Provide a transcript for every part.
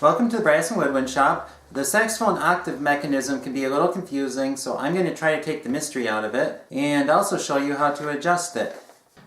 Welcome to the Brass and Woodwind Shop. The saxophone octave mechanism can be a little confusing, so I'm going to try to take the mystery out of it and also show you how to adjust it.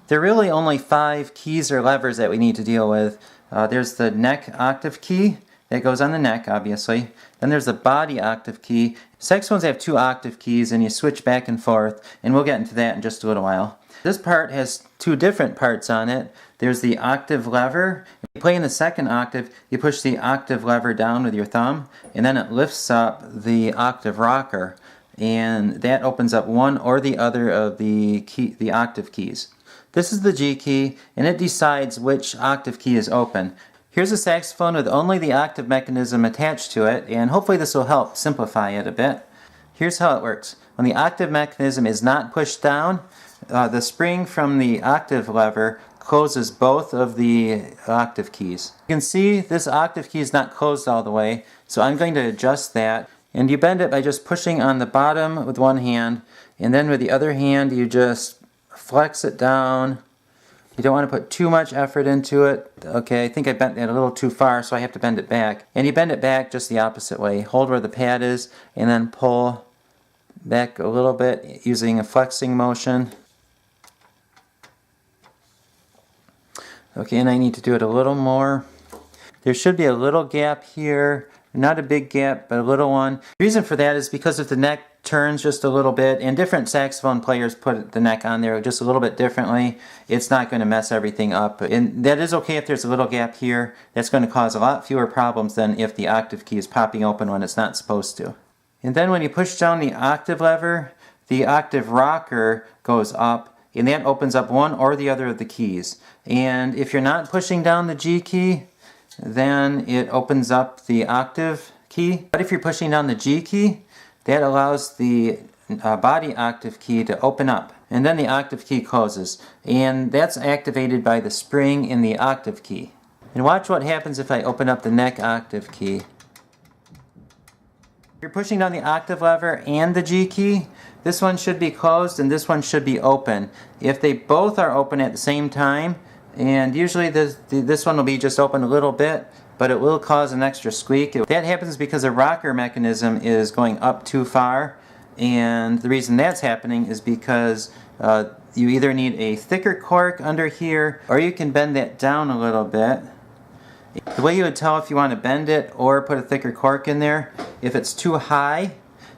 There are really only 5 keys or levers that we need to deal with. There's the neck octave key that goes on the neck, obviously. Then there's the body octave key. Saxophones have 2 octave keys and you switch back and forth, and we'll get into that in just a little while. This part has 2 different parts on it. There's the octave lever. If you play in the second octave, you push the octave lever down with your thumb, and then it lifts up the octave rocker, and that opens up one or the other of the octave keys. This is the G key, and it decides which octave key is open. Here's a saxophone with only the octave mechanism attached to it, and hopefully this will help simplify it a bit. Here's how it works. When the octave mechanism is not pushed down, the spring from the octave lever closes both of the octave keys. You can see this octave key is not closed all the way, so I'm going to adjust that. And you bend it by just pushing on the bottom with one hand, and then with the other hand you just flex it down. You don't want to put too much effort into it. Okay, I think I bent that a little too far, so I have to bend it back. And you bend it back just the opposite way. Hold where the pad is, and then pull back a little bit using a flexing motion. Okay, and I need to do it a little more. There should be a little gap here. Not a big gap, but a little one. The reason for that is because if the neck turns just a little bit, and different saxophone players put the neck on there just a little bit differently, it's not going to mess everything up. And that is okay if there's a little gap here. That's going to cause a lot fewer problems than if the octave key is popping open when it's not supposed to. And then when you push down the octave lever, the octave rocker goes up, and that opens up one or the other of the keys. And if you're not pushing down the G key, then it opens up the octave key. But if you're pushing down the G key, that allows the body octave key to open up. And then the octave key closes. And that's activated by the spring in the octave key. And watch what happens if I open up the neck octave key. You're pushing down the octave lever and the G key. This one should be closed and this one should be open. If they both are open at the same time, and usually this one will be just open a little bit, but it will cause an extra squeak. That happens because the rocker mechanism is going up too far, and the reason that's happening is because you either need a thicker cork under here, or you can bend that down a little bit. The way you would tell if you want to bend it or put a thicker cork in there, if it's too high,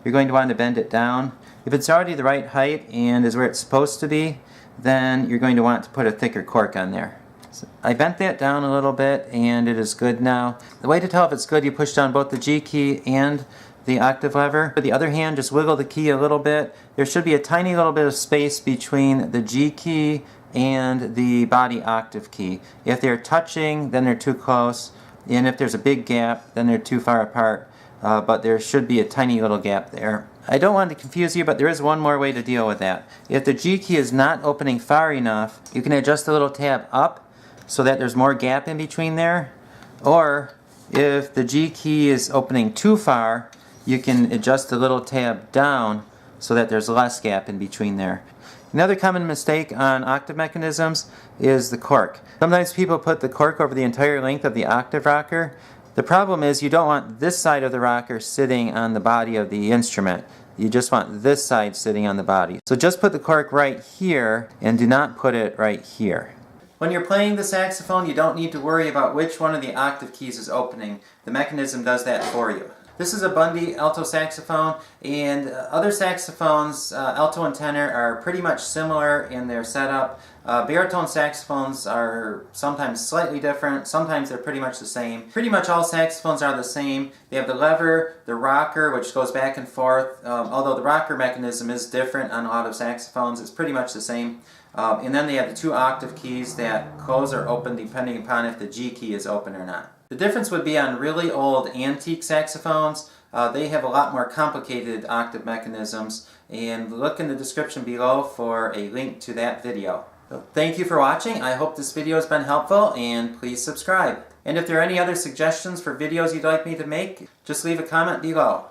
you're going to want to bend it down. If it's already the right height and is where it's supposed to be, then you're going to want to put a thicker cork on there. So I bent that down a little bit and it is good now. The way to tell if it's good, you push down both the G key and the octave lever. With the other hand, just wiggle the key a little bit. There should be a tiny little bit of space between the G key and the body octave key. If they're touching, then they're too close, and if there's a big gap, then they're too far apart, but there should be a tiny little gap there. I don't want to confuse you, but there is one more way to deal with that. If the G key is not opening far enough, you can adjust the little tab up so that there's more gap in between there, or if the G key is opening too far, you can adjust the little tab down so that there's less gap in between there. Another common mistake on octave mechanisms is the cork. Sometimes people put the cork over the entire length of the octave rocker. The problem is you don't want this side of the rocker sitting on the body of the instrument. You just want this side sitting on the body. So just put the cork right here and do not put it right here. When you're playing the saxophone, you don't need to worry about which one of the octave keys is opening. The mechanism does that for you. This is a Bundy alto saxophone, and other saxophones, alto and tenor, are pretty much similar in their setup. Baritone saxophones are sometimes slightly different, sometimes they're pretty much the same. Pretty much all saxophones are the same. They have the lever, the rocker, which goes back and forth, although the rocker mechanism is different on a lot of saxophones, it's pretty much the same. And then they have the 2 octave keys that close or open depending upon if the G key is open or not. The difference would be on really old antique saxophones. They have a lot more complicated octave mechanisms, and look in the description below for a link to that video. So thank you for watching. I hope this video has been helpful, and please subscribe. And if there are any other suggestions for videos you'd like me to make, just leave a comment below.